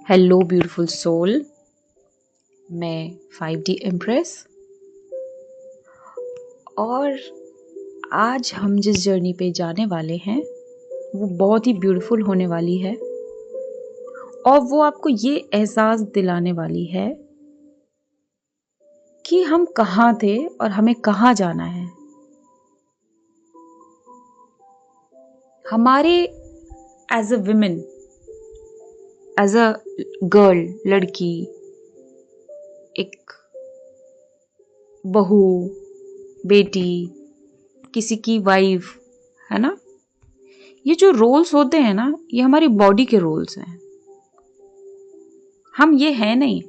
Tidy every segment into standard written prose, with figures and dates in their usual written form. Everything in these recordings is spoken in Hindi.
हेलो ब्यूटीफुल सोल, मैं 5D इम्प्रेस। और आज हम जिस जर्नी पे जाने वाले हैं वो बहुत ही ब्यूटीफुल होने वाली है और वो आपको ये एहसास दिलाने वाली है कि हम कहाँ थे और हमें कहाँ जाना है। हमारे as a women, as a girl, लड़की, एक बहू, बेटी, किसी की वाइफ, है ना। ये जो रोल्स होते हैं ना, ये हमारी बॉडी के रोल्स हैं। हम ये हैं नहीं।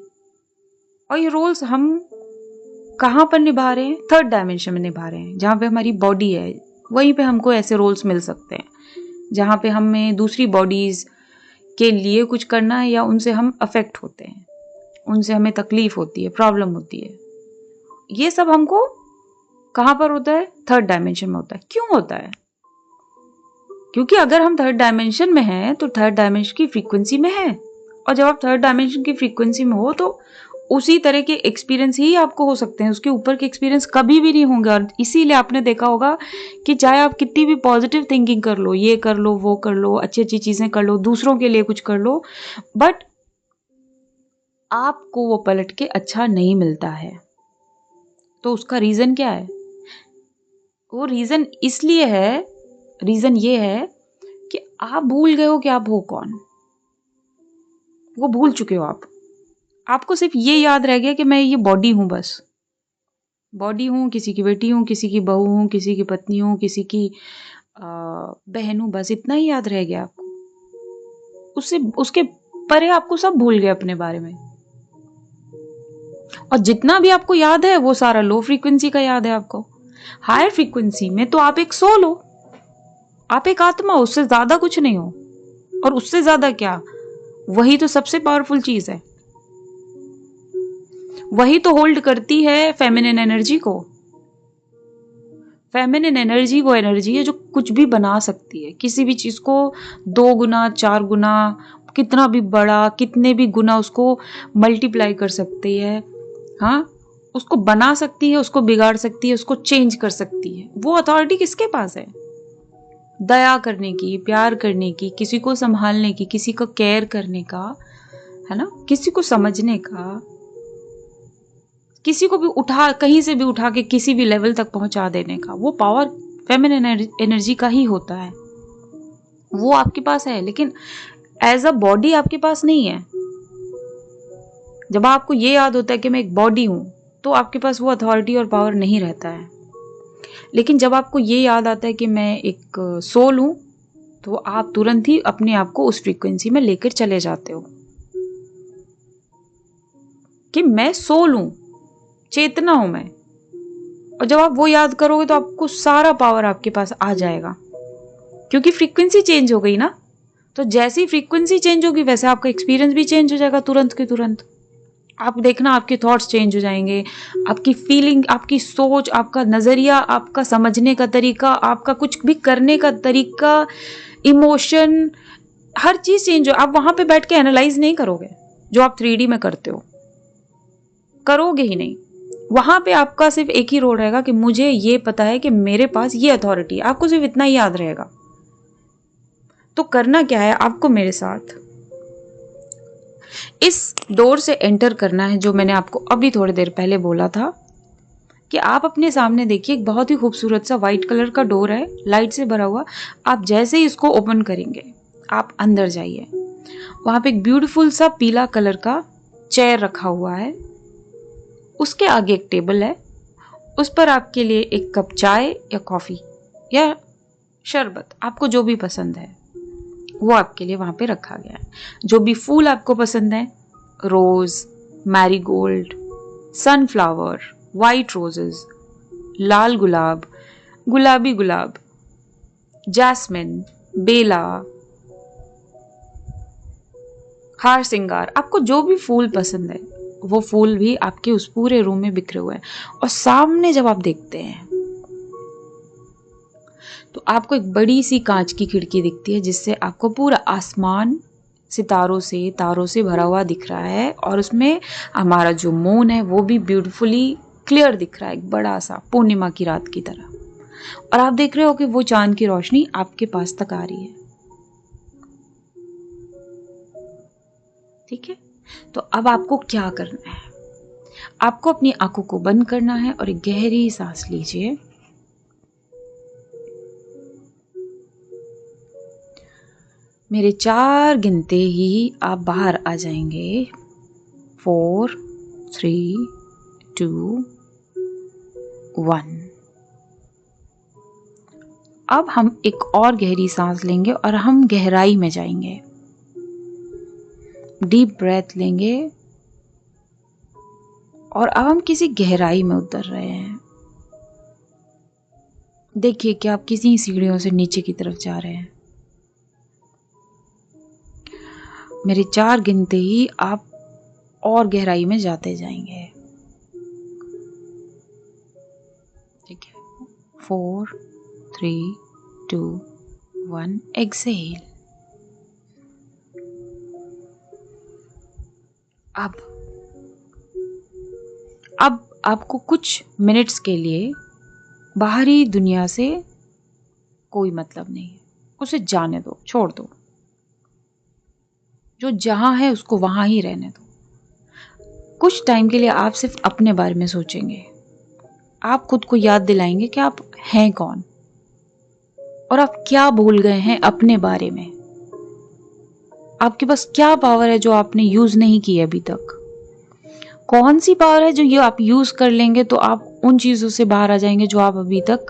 और ये रोल्स हम कहाँ पर निभा रहे हैं? थर्ड डायमेंशन में निभा रहे हैं, जहाँ पे हमारी बॉडी है। वहीं पे हमको ऐसे रोल्स मिल सकते हैं जहाँ पे हमें दूसरी बॉडीज के लिए कुछ करना है या उनसे हम अफेक्ट होते हैं, उनसे हमें तकलीफ होती है, प्रॉब्लम होती है। ये सब हमको कहाँ पर होता है? थर्ड डायमेंशन में होता है। क्यों होता है? क्योंकि अगर हम थर्ड डायमेंशन में हैं तो थर्ड डायमेंशन की फ्रीक्वेंसी में है, और जब आप थर्ड डायमेंशन की फ्रीक्वेंसी में हो तो उसी तरह के एक्सपीरियंस ही आपको हो सकते हैं, उसके ऊपर के एक्सपीरियंस कभी भी नहीं होंगे। और इसीलिए आपने देखा होगा कि चाहे आप कितनी भी पॉजिटिव थिंकिंग कर लो, ये कर लो, वो कर लो, अच्छी अच्छी चीजें कर लो, दूसरों के लिए कुछ कर लो, बट आपको वो पलट के अच्छा नहीं मिलता है। तो उसका रीजन क्या है? वो रीजन इसलिए है, रीजन ये है कि आप भूल गए हो कि आप हो कौन। वो भूल चुके हो आप। आपको सिर्फ ये याद रह गया कि मैं ये बॉडी हूं, बस बॉडी हूं, किसी की बेटी हूं, किसी की बहू हूं, किसी की पत्नी हूं, किसी की बहन हूं, बस इतना ही याद रह गया आपको। उससे उसके परे आपको सब भूल गए अपने बारे में। और जितना भी आपको याद है वो सारा लो फ्रीक्वेंसी का याद है आपको। हायर फ्रीक्वेंसी में तो आप एक सोल हो, आप एक आत्मा हो, उससे ज्यादा कुछ नहीं हो। और उससे ज्यादा क्या, वही तो सबसे पावरफुल चीज है। वही तो होल्ड करती है फेमिनिन एनर्जी को। फेमिनिन एनर्जी वो एनर्जी है जो कुछ भी बना सकती है, किसी भी चीज को 2 गुना, 4 गुना, कितना भी बड़ा, कितने भी गुना उसको मल्टीप्लाई कर सकती है। हाँ, उसको बना सकती है, उसको बिगाड़ सकती है, उसको चेंज कर सकती है। वो अथॉरिटी किसके पास है? दया करने की, प्यार करने की, किसी को संभालने की, किसी को केयर करने का, है ना, किसी को समझने का, किसी को भी उठा, कहीं से भी उठा के किसी भी लेवल तक पहुंचा देने का, वो पावर फेमिनिन एनर्जी का ही होता है। वो आपके पास है, लेकिन एज अ बॉडी आपके पास नहीं है। जब आपको ये याद होता है कि मैं एक बॉडी हूं, तो आपके पास वो अथॉरिटी और पावर नहीं रहता है। लेकिन जब आपको ये याद आता है कि मैं एक सोल हूं, तो आप तुरंत ही अपने आप को उस फ्रीक्वेंसी में लेकर चले जाते हो कि मैं सोल हूं, चेतना हूं मैं। और जब आप वो याद करोगे तो आपको सारा पावर आपके पास आ जाएगा, क्योंकि फ्रीक्वेंसी चेंज हो गई ना। तो जैसी फ्रीक्वेंसी चेंज होगी वैसे आपका एक्सपीरियंस भी चेंज हो जाएगा, तुरंत के तुरंत। आप देखना, आपके थॉट्स चेंज हो जाएंगे, आपकी फीलिंग, आपकी सोच, आपका नजरिया, आपका समझने का तरीका, आपका कुछ भी करने का तरीका, इमोशन, हर चीज चेंज हो। आप वहां पे बैठ के एनालाइज नहीं करोगे जो आप 3D में करते हो, करोगे ही नहीं। वहां पे आपका सिर्फ एक ही रोल रहेगा कि मुझे ये पता है कि मेरे पास ये अथॉरिटी है। आपको सिर्फ इतना ही याद रहेगा। तो करना क्या है आपको? मेरे साथ इस डोर से एंटर करना है, जो मैंने आपको अभी थोड़ी देर पहले बोला था कि आप अपने सामने देखिए, एक बहुत ही खूबसूरत सा व्हाइट कलर का डोर है, लाइट से भरा हुआ। आप जैसे ही इसको ओपन करेंगे, आप अंदर जाइए। वहां पे एक ब्यूटीफुल सा पीला कलर का चेयर रखा हुआ है, उसके आगे एक टेबल है, उस पर आपके लिए एक कप चाय या कॉफी या शरबत, आपको जो भी पसंद है वो आपके लिए वहां पे रखा गया है। जो भी फूल आपको पसंद है, रोज, मैरीगोल्ड, सनफ्लावर, वाइट रोजेस, लाल गुलाब, गुलाबी गुलाब, जैस्मिन, बेला, हार सिंगार, आपको जो भी फूल पसंद है वो फूल भी आपके उस पूरे रूम में बिखरे हुए हैं। और सामने जब आप देखते हैं तो आपको एक बड़ी सी कांच की खिड़की दिखती है, जिससे आपको पूरा आसमान सितारों से, तारों से भरा हुआ दिख रहा है, और उसमें हमारा जो मून है वो भी ब्यूटीफुली क्लियर दिख रहा है, एक बड़ा सा पूर्णिमा की रात की तरह। और आप देख रहे हो कि वो चांद की रोशनी आपके पास तक आ रही है। ठीक है, तो अब आपको क्या करना है? आपको अपनी आंखों को बंद करना है और एक गहरी सांस लीजिए। मेरे 4 गिनते ही आप बाहर आ जाएंगे। 4, 3, 2, 1। अब हम एक और गहरी सांस लेंगे और हम गहराई में जाएंगे। डीप ब्रेथ लेंगे और अब हम किसी गहराई में उतर रहे हैं। देखिए कि आप किसी सीढ़ियों से नीचे की तरफ जा रहे हैं। मेरे 4 गिनते ही आप और गहराई में जाते जाएंगे। ठीक है, 4, 3, 2, 1, एक्सेल। अब आपको कुछ मिनट्स के लिए बाहरी दुनिया से कोई मतलब नहीं है, उसे जाने दो, छोड़ दो। जो जहां है उसको वहां ही रहने दो। कुछ टाइम के लिए आप सिर्फ अपने बारे में सोचेंगे। आप खुद को याद दिलाएंगे कि आप हैं कौन और आप क्या भूल गए हैं अपने बारे में। आपके पास क्या पावर है जो आपने यूज नहीं की अभी तक? कौन सी पावर है जो ये आप यूज कर लेंगे तो आप उन चीजों से बाहर आ जाएंगे जो आप अभी तक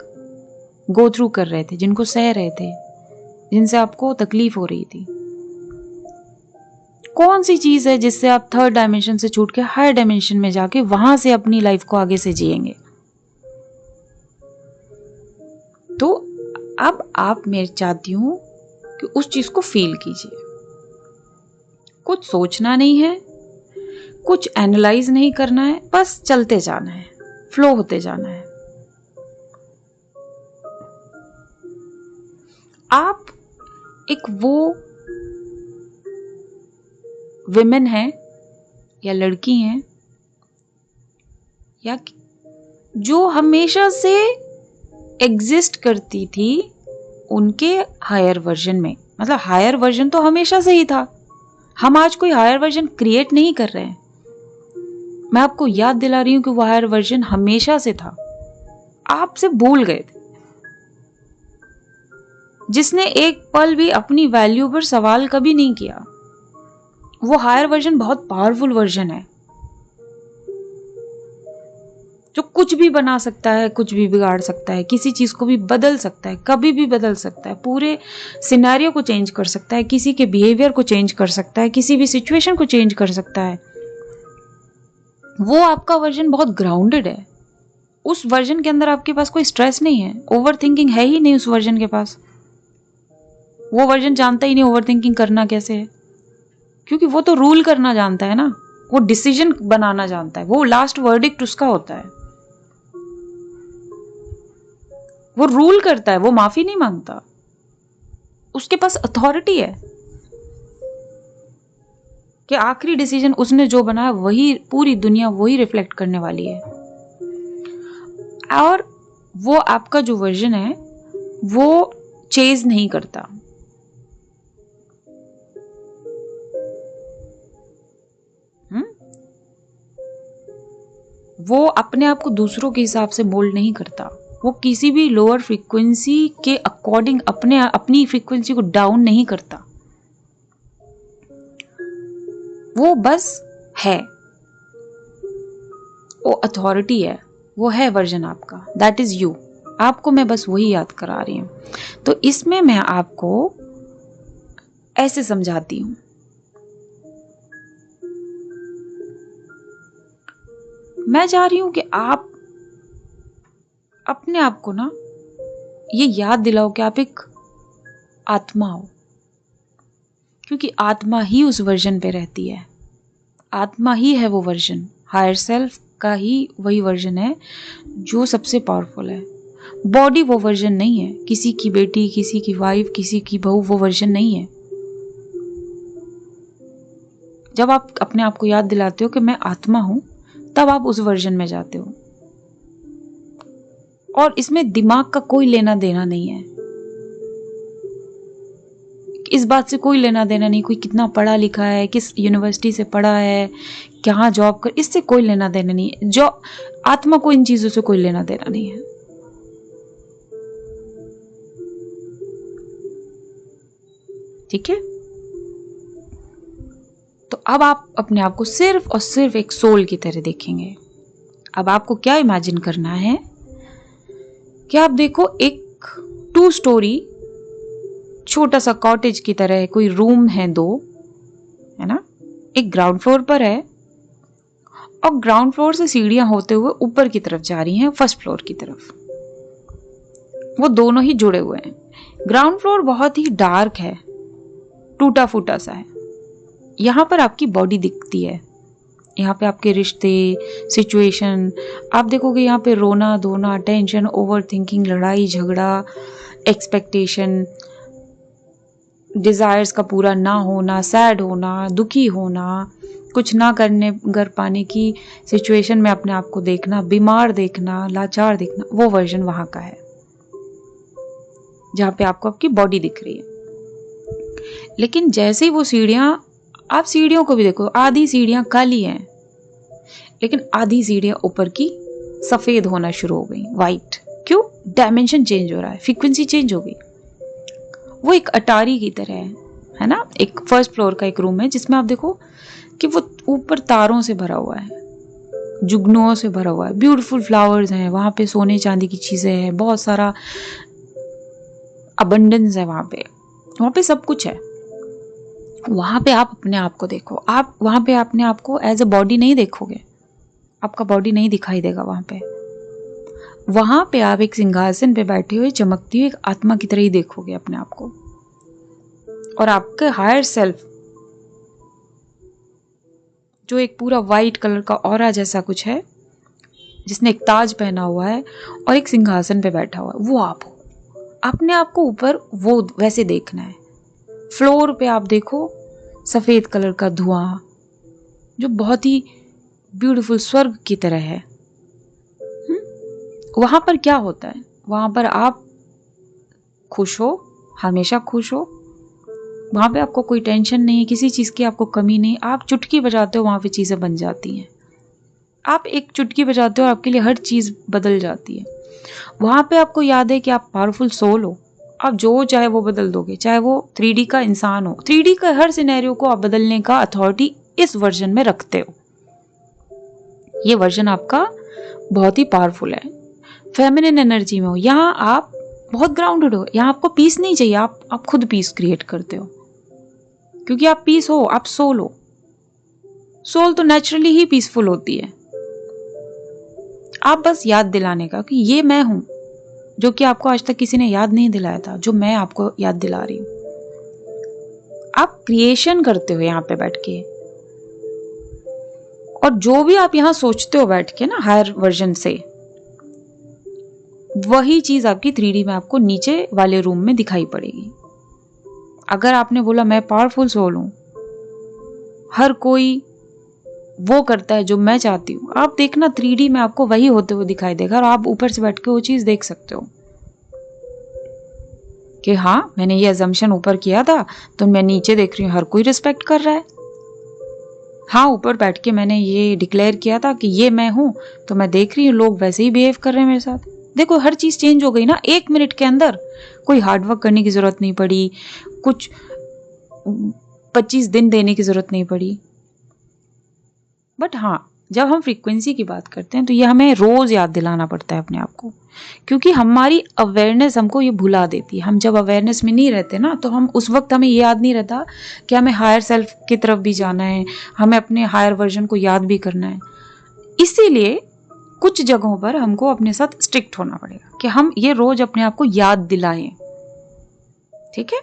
गो थ्रू कर रहे थे, जिनको सह रहे थे, जिनसे आपको तकलीफ हो रही थी। कौन सी चीज है जिससे आप 3rd डायमेंशन से छूट के हायर डायमेंशन में जाके वहां से अपनी लाइफ को आगे से जिएंगे? तो अब आप मैं चाहती हूं कि उस चीज को फील कीजिए। कुछ सोचना नहीं है, कुछ एनालाइज नहीं करना है, बस चलते जाना है, फ्लो होते जाना है। आप एक वो विमेन है या लड़की हैं या जो हमेशा से एग्जिस्ट करती थी उनके हायर वर्जन में। मतलब हायर वर्जन तो हमेशा से ही था, हम आज कोई हायर वर्जन क्रिएट नहीं कर रहे हैं। मैं आपको याद दिला रही हूं कि वो हायर वर्जन हमेशा से था, आपसे भूल गए थे। जिसने एक पल भी अपनी वैल्यू पर सवाल कभी नहीं किया। वो हायर वर्जन बहुत पावरफुल वर्जन है जो कुछ भी बना सकता है, कुछ भी बिगाड़ सकता है, किसी चीज को भी बदल सकता है, कभी भी बदल सकता है, पूरे सिनेरियो को चेंज कर सकता है, किसी के बिहेवियर को चेंज कर सकता है, किसी भी सिचुएशन को चेंज कर सकता है। वो आपका वर्जन बहुत ग्राउंडेड है। उस वर्जन के अंदर आपके पास कोई स्ट्रेस नहीं है, ओवर थिंकिंग है ही नहीं उस वर्जन के पास। वो वर्जन जानता ही नहीं ओवर थिंकिंग करना कैसे है, क्योंकि वो तो रूल करना जानता है ना, वो डिसीजन बनाना जानता है, वो लास्ट वर्डिक्ट उसका होता है, वो रूल करता है, वो माफी नहीं मांगता, उसके पास अथॉरिटी है कि आखिरी डिसीजन उसने जो बनाया वही पूरी दुनिया वही रिफ्लेक्ट करने वाली है। और वो आपका जो वर्जन है वो चेज नहीं करता। वो अपने आप को दूसरों के हिसाब से मोल्ड नहीं करता। वो किसी भी लोअर फ्रीक्वेंसी के अकॉर्डिंग अपनी फ्रीक्वेंसी को डाउन नहीं करता। वो बस है, वो अथॉरिटी है, वो है वर्जन आपका, दैट इज यू। आपको मैं बस वही याद करा रही हूं। तो इसमें मैं आपको ऐसे समझाती हूं। मैं चाह रही हूं कि आप अपने आप को ना ये याद दिलाओ कि आप एक आत्मा हो, क्योंकि आत्मा ही उस वर्जन पे रहती है। आत्मा ही है वो वर्जन, हायर सेल्फ का ही वही वर्जन है जो सबसे पावरफुल है। बॉडी वो वर्जन नहीं है, किसी की बेटी, किसी की वाइफ, किसी की बहू वो वर्जन नहीं है। जब आप अपने आप को याद दिलाते हो कि मैं आत्मा हूं, तब आप उस वर्जन में जाते हो। और इसमें दिमाग का कोई लेना देना नहीं है, इस बात से कोई लेना देना नहीं, कोई कितना पढ़ा लिखा है, किस यूनिवर्सिटी से पढ़ा है, कहाँ जॉब कर, इससे कोई लेना देना नहीं है। जो आत्मा को इन चीजों से कोई लेना देना नहीं है। ठीक है, तो अब आप अपने आप को सिर्फ और सिर्फ एक सोल की तरह देखेंगे। अब आपको क्या इमेजिन करना है कि आप देखो एक 2 स्टोरी छोटा सा कॉटेज की तरह है, कोई रूम है 2, है ना, एक ग्राउंड फ्लोर पर है और ग्राउंड फ्लोर से सीढ़ियां होते हुए ऊपर की तरफ जा रही हैं फर्स्ट फ्लोर की तरफ। वो दोनों ही जुड़े हुए हैं। ग्राउंड फ्लोर बहुत ही डार्क है, टूटा फूटा सा है। यहाँ पर आपकी बॉडी दिखती है, यहाँ पे आपके रिश्ते, सिचुएशन आप देखोगे। यहाँ पे रोना धोना, टेंशन, ओवर थिंकिंग, लड़ाई झगड़ा, एक्सपेक्टेशन, डिजायर्स का पूरा ना होना, सैड होना, दुखी होना, कुछ ना कर पाने की सिचुएशन में अपने आप को देखना, बीमार देखना, लाचार देखना, वो वर्जन वहां का है जहां पे आपको आपकी बॉडी दिख रही है। लेकिन जैसे ही वो सीढ़ियां, आप सीढ़ियों को भी देखो, आधी सीढ़ियां काली हैं लेकिन आधी सीढ़ियां ऊपर की सफेद होना शुरू हो गई, वाइट। क्यों? डायमेंशन चेंज हो रहा है, फ्रीक्वेंसी चेंज हो गई। वो एक अटारी की तरह है ना। एक फर्स्ट फ्लोर का एक रूम है जिसमें आप देखो कि वो ऊपर तारों से भरा हुआ है, जुगनुओं से भरा हुआ है, ब्यूटीफुल फ्लावर्स हैं वहां पे, सोने चांदी की चीजें हैं, बहुत सारा अबंडेंस है वहां पे सब कुछ है। वहां पे आप अपने आप को देखो। आप वहां पे अपने आप को एज अ बॉडी नहीं देखोगे, आपका बॉडी नहीं दिखाई देगा वहां पे आप एक सिंहासन पे बैठे हुए चमकती हुई एक आत्मा की तरह ही देखोगे अपने आप को। और आपके हायर सेल्फ जो एक पूरा वाइट कलर का ऑरा जैसा कुछ है, जिसने एक ताज पहना हुआ है और एक सिंहासन पे बैठा हुआ है, वो आप हो। अपने आप को ऊपर वो वैसे देखना है। फ्लोर पे आप देखो सफेद कलर का धुआं जो बहुत ही ब्यूटीफुल स्वर्ग की तरह है। वहां पर क्या होता है? वहां पर आप खुश हो, हमेशा खुश हो। वहां पे आपको कोई टेंशन नहीं है, किसी चीज की आपको कमी नहीं। आप चुटकी बजाते हो, वहां पे चीजें बन जाती हैं। आप एक चुटकी बजाते हो, आपके लिए हर चीज बदल जाती है। वहां पे आपको याद है कि आप पावरफुल सोल हो। आप जो चाहे वो बदल दोगे, चाहे वो 3D का इंसान हो। 3D का हर सिनेरियो को आप बदलने का अथॉरिटी इस वर्जन में रखते हो। ये वर्जन आपका बहुत ही पावरफुल है, फेमिनिन एनर्जी में हो। यहाँ आप बहुत ग्राउंडेड हो, यहाँ आपको पीस नहीं चाहिए, आप खुद पीस क्रिएट करते हो, क्योंकि आप पीस हो, आप सोल हो। सोल तो नेचुरली ही पीसफुल होती है। आप बस याद दिलाने का कि ये मैं हूं, जो कि आपको आज तक किसी ने याद नहीं दिलाया था, जो मैं आपको याद दिला रही हूं। आप क्रिएशन करते हो यहाँ पे बैठ के, और जो भी आप यहाँ सोचते हो बैठ के ना हायर वर्जन से, वही चीज आपकी 3D में आपको नीचे वाले रूम में दिखाई पड़ेगी। अगर आपने बोला मैं पावरफुल सोल हूं, हर कोई वो करता है जो मैं चाहती हूँ, आप देखना 3D में आपको वही होते हुए दिखाई देगा। और आप ऊपर से बैठ के वो चीज देख सकते हो कि हाँ, मैंने ये अजम्पशन ऊपर किया था तो मैं नीचे देख रही हूँ हर कोई रिस्पेक्ट कर रहा है। हाँ, ऊपर बैठ के मैंने ये डिक्लेयर किया था कि ये मैं हूं, तो मैं देख रही हूँ लोग वैसे ही बिहेव कर रहे हैं मेरे साथ। देखो, हर चीज चेंज हो गई ना 1 मिनट के अंदर। कोई हार्डवर्क करने की जरूरत नहीं पड़ी, कुछ 25 दिन देने की जरूरत नहीं पड़ी। बट हाँ, जब हम फ्रीक्वेंसी की बात करते हैं तो ये हमें रोज याद दिलाना पड़ता है अपने आप को, क्योंकि हमारी अवेयरनेस हमको ये भुला देती है। हम जब अवेयरनेस में नहीं रहते ना, तो हम उस वक्त हमें ये याद नहीं रहता कि हमें हायर सेल्फ की तरफ भी जाना है, हमें अपने हायर वर्जन को याद भी करना है। इसीलिए कुछ जगहों पर हमको अपने साथ स्ट्रिक्ट होना पड़ेगा कि हम ये रोज अपने आप को याद दिलाएं, ठीक है,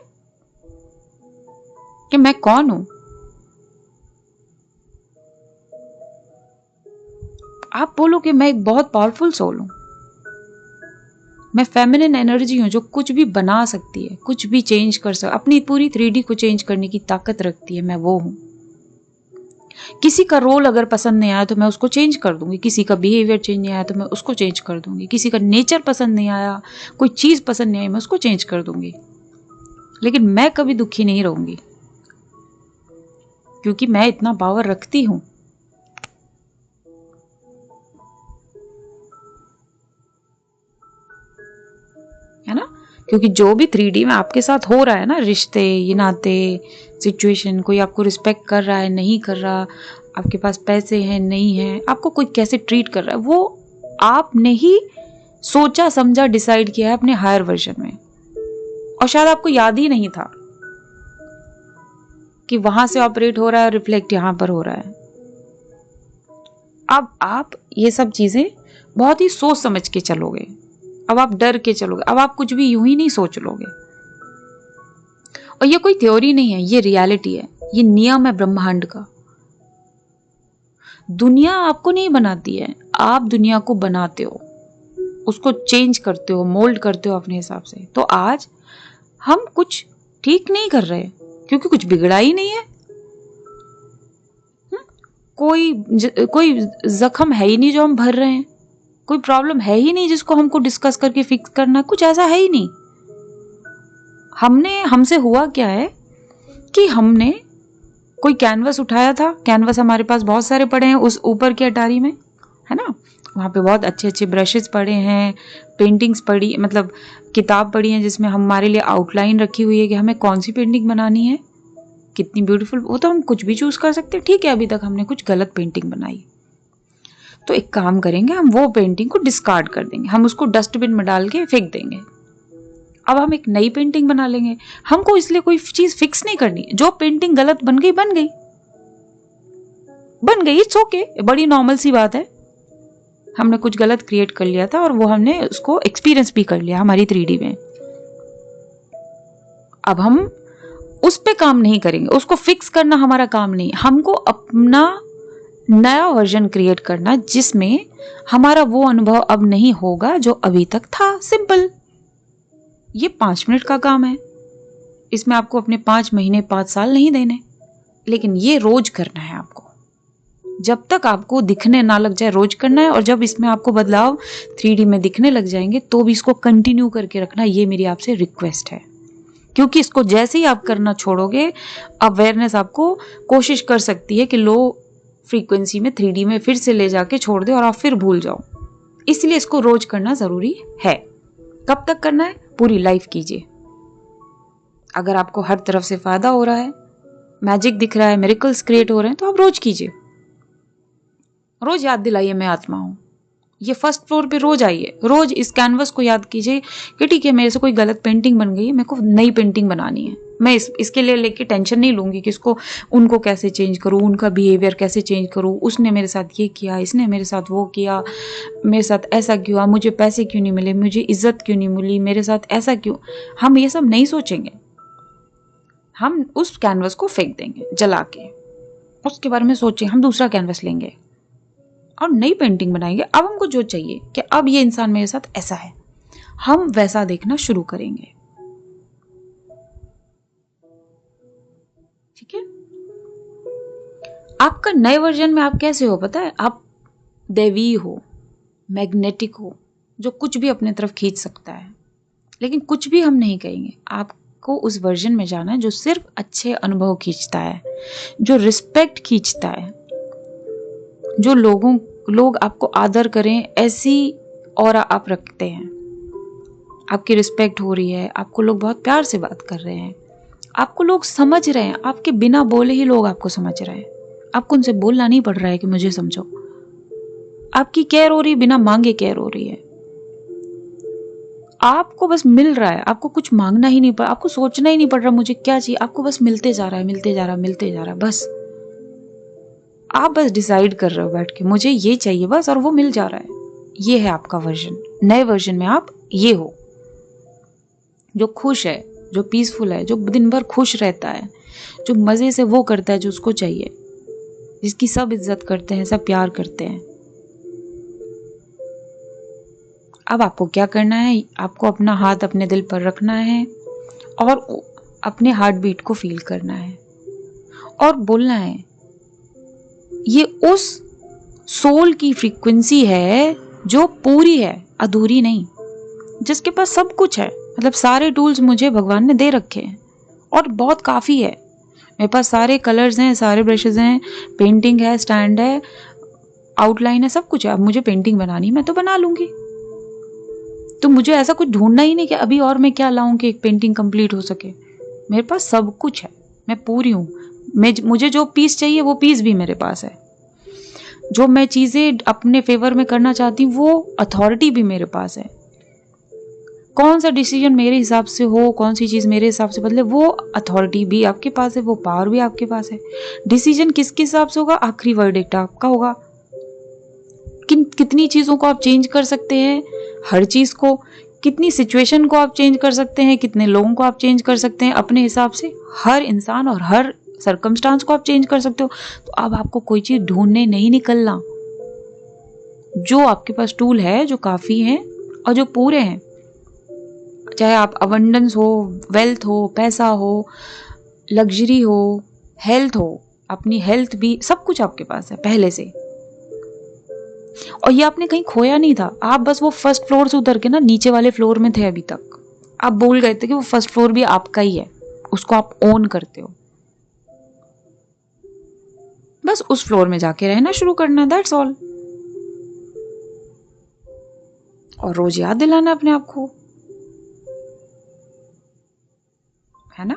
कि मैं कौन हूं। आप बोलो कि मैं एक बहुत पावरफुल सोल हूं, मैं फेमिनिन एनर्जी हूं जो कुछ भी बना सकती है, कुछ भी चेंज कर सकती, अपनी पूरी 3D को चेंज करने की ताकत रखती है। मैं वो हूं। किसी का रोल अगर पसंद नहीं आया तो मैं उसको चेंज कर दूंगी, किसी का बिहेवियर चेंज नहीं आया तो मैं उसको चेंज कर दूंगी, किसी का नेचर पसंद नहीं आया, कोई चीज पसंद नहीं आई, मैं उसको चेंज कर दूंगी। लेकिन मैं कभी दुखी नहीं रहूंगी, क्योंकि मैं इतना पावर रखती हूं। है ना? क्योंकि जो भी 3D में आपके साथ हो रहा है ना, रिश्ते, ये नाते, सिचुएशन, कोई आपको रिस्पेक्ट कर रहा है, नहीं कर रहा, आपके पास पैसे हैं, नहीं है, आपको कोई कैसे ट्रीट कर रहा है, वो आपने ही सोचा समझा डिसाइड किया है अपने हायर वर्जन में। और शायद आपको याद ही नहीं था कि वहां से ऑपरेट हो रहा है, रिफ्लेक्ट यहां पर हो रहा है। अब आप ये सब चीजें बहुत ही सोच समझ के चलोगे, अब आप डर के चलोगे, अब आप कुछ भी यूं ही नहीं सोच लोगे। और ये कोई थ्योरी नहीं है, ये रियलिटी है, ये नियम है ब्रह्मांड का। दुनिया आपको नहीं बनाती है, आप दुनिया को बनाते हो, उसको चेंज करते हो, मोल्ड करते हो अपने हिसाब से। तो आज हम कुछ ठीक नहीं कर रहे क्योंकि कुछ बिगड़ा ही नहीं है। कोई जख्म है ही नहीं जो हम भर रहे हैं, कोई प्रॉब्लम है ही नहीं जिसको हमको डिस्कस करके फिक्स करना, कुछ ऐसा है ही नहीं। हमसे हुआ क्या है कि हमने कोई कैनवस उठाया था, कैनवस हमारे पास बहुत सारे पड़े हैं उस ऊपर की अटारी में, है ना, वहाँ पे बहुत अच्छे अच्छे ब्रशेस पड़े हैं, पेंटिंग्स पड़ी, मतलब किताब पड़ी है जिसमें हमारे लिए आउटलाइन रखी हुई है कि हमें कौन सी पेंटिंग बनानी है, कितनी ब्यूटीफुल, वो तो हम कुछ भी चूज कर सकते हैं। ठीक है, अभी तक हमने कुछ गलत पेंटिंग बनाई, तो एक काम करेंगे, हम वो पेंटिंग को डिस्कार्ड कर देंगे, हम उसको डस्टबिन में डाल के फेंक देंगे। अब हम एक नई पेंटिंग बना लेंगे। हमको इसलिए कोई चीज फिक्स नहीं करनी, जो पेंटिंग गलत बन गई बन गई, बन गई, इट्स ओके, बड़ी नॉर्मल सी बात है। हमने कुछ गलत क्रिएट कर लिया था और वो हमने उसको एक्सपीरियंस भी कर लिया हमारी 3D में। अब हम उस पे काम नहीं करेंगे, उसको फिक्स करना हमारा काम नहीं, हमको अपना नया वर्जन क्रिएट करना जिसमें हमारा वो अनुभव अब नहीं होगा जो अभी तक था। सिंपल, ये 5 मिनट का काम है, इसमें आपको अपने 5 महीने 5 साल नहीं देने, लेकिन ये रोज करना है आपको, जब तक आपको दिखने ना लग जाए रोज करना है। और जब इसमें आपको बदलाव 3D में दिखने लग जाएंगे तो भी इसको कंटिन्यू करके रखना, ये मेरी आपसे रिक्वेस्ट है। क्योंकि इसको जैसे ही आप करना छोड़ोगे, अवेयरनेस आपको कोशिश कर सकती है कि लो फ्रीक्वेंसी में 3D में फिर से ले जाके छोड़ दे और आप फिर भूल जाओ। इसलिए इसको रोज करना जरूरी है। कब तक करना है? पूरी लाइफ कीजिए। अगर आपको हर तरफ से फायदा हो रहा है, मैजिक दिख रहा है, मिरेकल्स क्रिएट हो रहे हैं, तो आप रोज कीजिए। रोज याद दिलाइए मैं आत्मा हूं। ये फर्स्ट फ्लोर पे रोज आइए, रोज इस कैनवस को याद कीजिए कि ठीक है, मेरे से कोई गलत पेंटिंग बन गई है, मेरे को नई पेंटिंग बनानी है। मैं इसके लिए लेके टेंशन नहीं लूंगी कि इसको उनको कैसे चेंज करूँ, उनका बिहेवियर कैसे चेंज करूँ, उसने मेरे साथ ये किया, इसने मेरे साथ वो किया, मेरे साथ ऐसा क्यों हुआ, मुझे पैसे क्यों नहीं मिले, मुझे इज्जत क्यों नहीं मिली, मेरे साथ ऐसा क्यों। हम ये सब नहीं सोचेंगे, हम उस कैनवस को फेंक देंगे जला के, उसके बारे में सोचें, हम दूसरा कैनवस लेंगे और नई पेंटिंग बनाएंगे। अब हमको जो चाहिए कि अब ये इंसान मेरे साथ ऐसा है, हम वैसा देखना शुरू करेंगे। ठीक है? आपका नए वर्जन में आप कैसे हो पता है? आप दैवी हो, मैग्नेटिक हो, जो कुछ भी अपने तरफ खींच सकता है। लेकिन कुछ भी हम नहीं कहेंगे, आपको उस वर्जन में जाना है जो सिर्फ अच्छे अनुभव खींचता है, जो रिस्पेक्ट खींचता है, जो लोग आपको आदर करें, ऐसी ऑरा आप रखते हैं, आपकी रिस्पेक्ट हो रही है, आपको लोग बहुत प्यार से बात कर रहे हैं, आपको लोग समझ रहे हैं, आपके बिना बोले ही लोग आपको समझ रहे हैं, आपको उनसे बोलना नहीं पड़ रहा है कि मुझे समझो। आपकी केयर हो रही है, बिना मांगे केयर हो रही है, आपको बस मिल रहा है, आपको कुछ मांगना ही नहीं पड़, आपको सोचना ही नहीं पड़ रहा मुझे क्या चाहिए, आपको बस मिलते जा रहा है, मिलते जा रहा है, मिलते जा रहा है। बस आप बस डिसाइड कर रहे हो बैठ के मुझे ये चाहिए बस, और वो मिल जा रहा है। ये है आपका वर्जन। नए वर्जन में आप ये हो, जो खुश है, जो पीसफुल है, जो दिन भर खुश रहता है, जो मजे से वो करता है जो उसको चाहिए, जिसकी सब इज्जत करते हैं, सब प्यार करते हैं। अब आपको क्या करना है? आपको अपना हाथ अपने दिल पर रखना है और अपने हार्ट बीट को फील करना है और बोलना है ये उस सोल की फ्रीक्वेंसी है जो पूरी है, अधूरी नहीं, जिसके पास सब कुछ है। मतलब सारे टूल्स मुझे भगवान ने दे रखे हैं और बहुत काफ़ी है। मेरे पास सारे कलर्स हैं, सारे ब्रशेस हैं, पेंटिंग है, स्टैंड है, आउटलाइन है, सब कुछ है। अब मुझे पेंटिंग बनानी, मैं तो बना लूंगी। तो मुझे ऐसा कुछ ढूंढना ही नहीं कि अभी और मैं क्या लाऊं कि एक पेंटिंग कंप्लीट हो सके। मेरे पास सब कुछ है, मैं पूरी हूँ। मुझे जो पीस चाहिए वो पीस भी मेरे पास है। जो मैं चीज़ें अपने फेवर में करना चाहती हूँ वो अथॉरिटी भी मेरे पास है। कौन सा डिसीजन मेरे हिसाब से हो, कौन सी चीज़ मेरे हिसाब से बदले, वो अथॉरिटी भी आपके पास है, वो पावर भी आपके पास है। डिसीजन किसके हिसाब से होगा, आखिरी वर्डिक्ट आपका होगा। कितनी चीज़ों को आप चेंज कर सकते हैं, हर चीज़ को। कितनी सिचुएशन को आप चेंज कर सकते हैं, कितने लोगों को आप चेंज कर सकते हैं अपने हिसाब से। हर इंसान और हर सर्कमस्टांस को आप चेंज कर सकते हो। तो अब आपको कोई चीज़ ढूंढने नहीं निकलना। जो आपके पास टूल है, जो काफ़ी हैं और जो पूरे हैं, चाहे आप अबंडेंस हो, वेल्थ हो, पैसा हो, लग्जरी हो, हेल्थ हो, अपनी हेल्थ भी, सब कुछ आपके पास है पहले से। और ये आपने कहीं खोया नहीं था। आप बस वो फर्स्ट फ्लोर से उतर के ना नीचे वाले फ्लोर में थे अभी तक। आप भूल गए थे कि वो फर्स्ट फ्लोर भी आपका ही है, उसको आप ओन करते हो। बस उस फ्लोर में जाके रहना शुरू करना, दैट्स ऑल। और रोज याद दिलाना अपने आप को, है ना।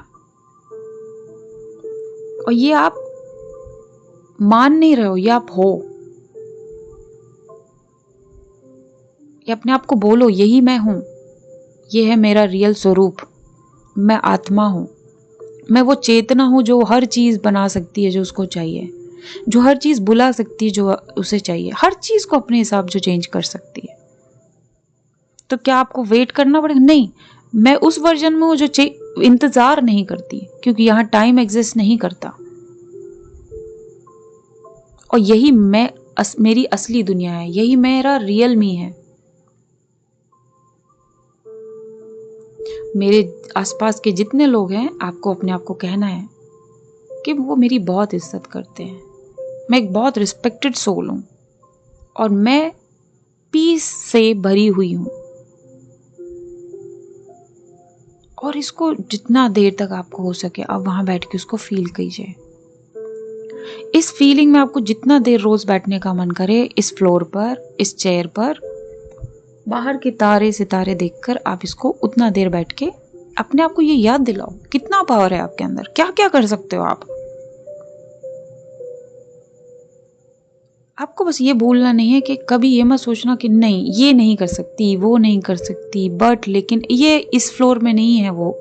और ये आप मान नहीं रहे हो, ये आप हो। ये अपने आप को बोलो, यही मैं हूं, ये है मेरा रियल स्वरूप। मैं आत्मा हूं, मैं वो चेतना हूं जो हर चीज बना सकती है जो उसको चाहिए, जो हर चीज बुला सकती है जो उसे चाहिए, हर चीज को अपने हिसाब से चेंज कर सकती है। तो क्या आपको वेट करना पड़ेगा? नहीं, मैं उस वर्जन में हूं जो इंतजार नहीं करती, क्योंकि यहां टाइम एग्जिस्ट नहीं करता। और यही मेरी असली दुनिया है, यही मेरा रियल मी है। मेरे आसपास के जितने लोग हैं, आपको अपने आप को कहना है कि वो मेरी बहुत इज्जत करते हैं, मैं एक बहुत रिस्पेक्टेड सोल हूं और मैं पीस से भरी हुई हूं। और इसको जितना देर तक आपको हो सके आप वहां बैठ के उसको फील कीजिए। इस फीलिंग में आपको जितना देर रोज बैठने का मन करे, इस फ्लोर पर, इस चेयर पर, बाहर के तारे सितारे देखकर आप इसको उतना देर बैठ के अपने आप को ये याद दिलाओ कितना पावर है आपके अंदर, क्या क्या कर सकते हो आप। आपको बस ये भूलना नहीं है कि कभी ये मत सोचना कि नहीं ये नहीं कर सकती, वो नहीं कर सकती, बट लेकिन ये इस फ्लोर में नहीं है, वो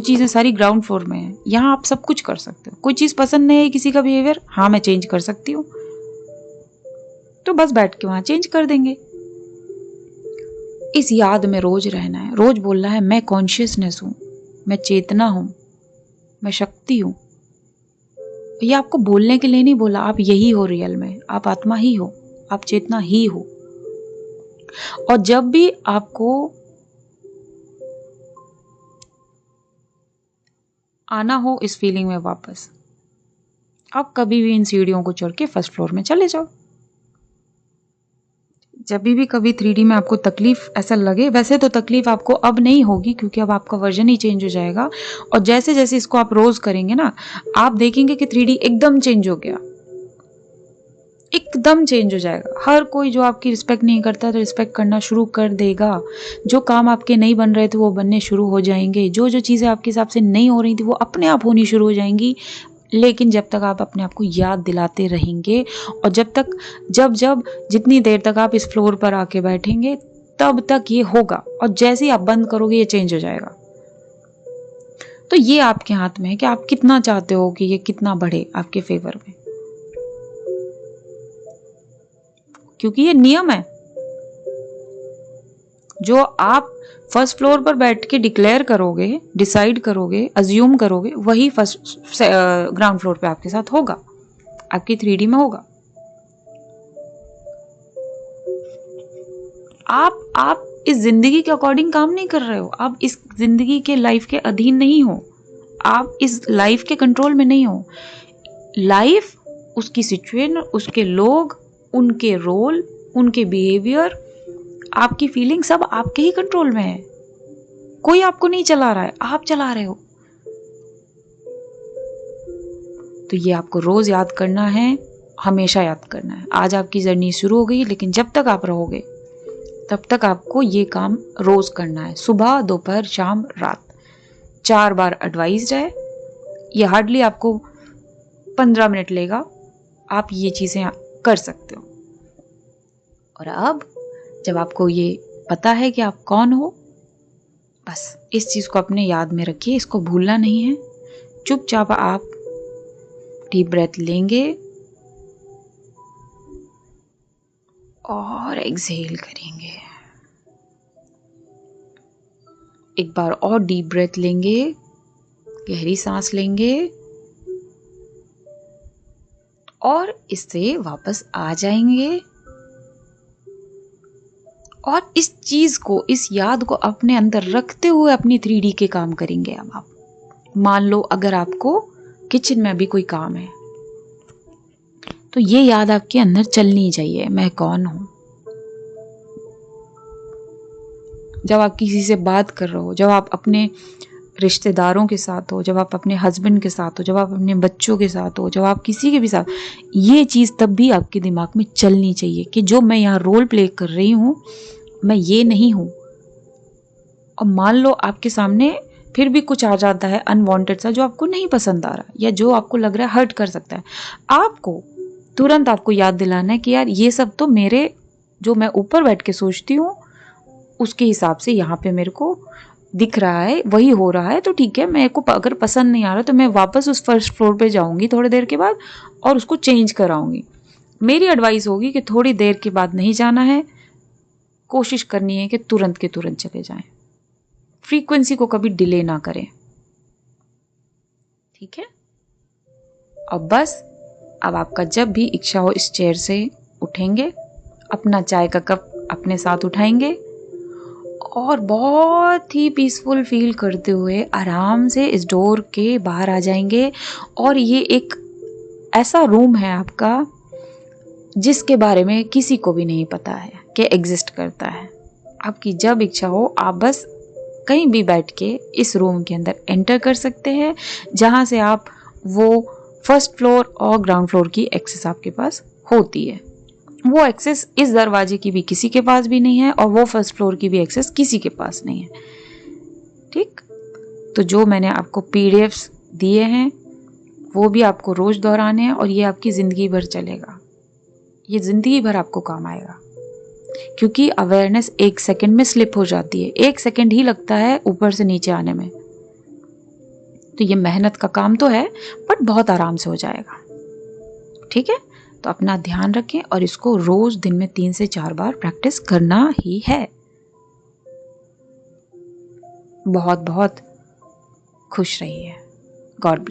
चीजें सारी ग्राउंड फ्लोर में है। यहाँ आप सब कुछ कर सकते हो। कोई चीज पसंद नहीं है किसी का बिहेवियर, हाँ मैं चेंज कर सकती हूँ, तो बस बैठ के वहां चेंज कर देंगे। इस याद में रोज रहना है, रोज बोलना है मैं कॉन्शियसनेस हूं, मैं चेतना हूं, मैं शक्ति हूं। ये आपको बोलने के लिए नहीं बोला, आप यही हो रियल में, आप आत्मा ही हो, आप चेतना ही हो। और जब भी आपको आना हो इस फीलिंग में वापस, आप कभी भी इन सीढ़ियों को चढ़ के फर्स्ट फ्लोर में चले जाओ। जब भी कभी 3D में आपको तकलीफ ऐसा लगे, वैसे तो तकलीफ आपको अब नहीं होगी क्योंकि अब आपका वर्जन ही चेंज हो जाएगा। और जैसे जैसे इसको आप रोज करेंगे ना, आप देखेंगे कि 3D एकदम चेंज हो गया, एकदम चेंज हो जाएगा। हर कोई जो आपकी रिस्पेक्ट नहीं करता तो रिस्पेक्ट करना शुरू कर देगा। जो काम आपके नहीं बन रहे थे वो बनने शुरू हो जाएंगे। जो जो चीज़ें आपके हिसाब से नहीं हो रही थी वो अपने आप होनी शुरू हो जाएंगी। लेकिन जब तक आप अपने आप को याद दिलाते रहेंगे और जब जितनी देर तक आप इस फ्लोर पर आके बैठेंगे तब तक ये होगा। और जैसे ही आप बंद करोगे ये चेंज हो जाएगा। तो ये आपके हाथ में है कि आप कितना चाहते हो कि ये कितना बढ़े आपके फेवर में, क्योंकि ये नियम है। जो आप फर्स्ट फ्लोर पर बैठ के डिक्लेयर करोगे, डिसाइड करोगे, अज्यूम करोगे, वही फर्स्ट ग्राउंड फ्लोर पे आपके साथ होगा, आपकी 3D में होगा। आप इस जिंदगी के अकॉर्डिंग काम नहीं कर रहे हो, आप इस जिंदगी के लाइफ के अधीन नहीं हो, आप इस लाइफ के कंट्रोल में नहीं हो। लाइफ, उसकी सिचुएशन, उसके लोग, उनके रोल, उनके बिहेवियर, आपकी फीलिंग सब आपके ही कंट्रोल में है। कोई आपको नहीं चला रहा है, आप चला रहे हो। तो ये आपको रोज याद करना है, हमेशा याद करना है। आज आपकी जर्नी शुरू हो गई, लेकिन जब तक आप रहोगे तब तक आपको ये काम रोज करना है। सुबह, दोपहर, शाम, रात, 4 बार एडवाइज्ड है। ये हार्डली आपको 15 मिनट लेगा, आप ये चीजें कर सकते हो। और अब जब आपको ये पता है कि आप कौन हो, बस इस चीज को अपने याद में रखिए, इसको भूलना नहीं है। चुपचाप आप डीप ब्रेथ लेंगे और एक्सहेल करेंगे। एक बार और डीप ब्रेथ लेंगे, गहरी सांस लेंगे और इससे वापस आ जाएंगे। और इस चीज को, इस याद को अपने अंदर रखते हुए अपनी 3D के काम करेंगे। अब आप मान लो अगर आपको किचन में भी कोई काम है तो ये याद आपके अंदर चलनी चाहिए, मैं कौन हूं। जब आप किसी से बात कर रहे हो, जब आप अपने रिश्तेदारों के साथ हो, जब आप अपने हस्बैंड के साथ हो, जब आप अपने बच्चों के साथ हो, जब आप किसी के भी साथ, ये चीज तब भी आपके दिमाग में चलनी चाहिए कि जो मैं यहाँ रोल प्ले कर रही हूं, मैं ये नहीं हूं। और मान लो आपके सामने फिर भी कुछ आ जाता है अनवांटेड सा, जो आपको नहीं पसंद आ रहा या जो आपको लग रहा है हर्ट कर सकता है, आपको तुरंत आपको याद दिलाना है कि यार ये सब तो मेरे, जो मैं ऊपर बैठ के सोचती हूँ उसके हिसाब से यहाँ पे मेरे को दिख रहा है, वही हो रहा है। तो ठीक है, मेरे को अगर पसंद नहीं आ रहा तो मैं वापस उस फर्स्ट फ्लोर पे जाऊंगी थोड़ी देर के बाद और उसको चेंज कराऊंगी। मेरी एडवाइस होगी कि थोड़ी देर के बाद नहीं जाना है, कोशिश करनी है कि तुरंत के तुरंत चले जाएं। फ्रीक्वेंसी को कभी डिले ना करें, ठीक है। और बस अब आपका जब भी इच्छा हो इस चेयर से उठेंगे, अपना चाय का कप अपने साथ उठाएंगे और बहुत ही पीसफुल फील करते हुए आराम से इस डोर के बाहर आ जाएंगे। और ये एक ऐसा रूम है आपका जिसके बारे में किसी को भी नहीं पता है कि एग्जिस्ट करता है। आपकी जब इच्छा हो आप बस कहीं भी बैठ के इस रूम के अंदर एंटर कर सकते हैं, जहां से आप वो फर्स्ट फ्लोर और ग्राउंड फ्लोर की एक्सेस आपके पास होती है। वो एक्सेस इस दरवाजे की भी किसी के पास भी नहीं है और वो फर्स्ट फ्लोर की भी एक्सेस किसी के पास नहीं है, ठीक। तो जो मैंने आपको PDFs दिए हैं वो भी आपको रोज दोहराने हैं और ये आपकी जिंदगी भर चलेगा, ये जिंदगी भर आपको काम आएगा। क्योंकि अवेयरनेस 1 सेकंड में स्लिप हो जाती है, 1 सेकंड ही लगता है ऊपर से नीचे आने में। तो ये मेहनत का काम तो है बट बहुत आराम से हो जाएगा, ठीक है। तो अपना ध्यान रखें और इसको रोज दिन में 3 से 4 बार प्रैक्टिस करना ही है। बहुत बहुत खुश रहिए। God bless.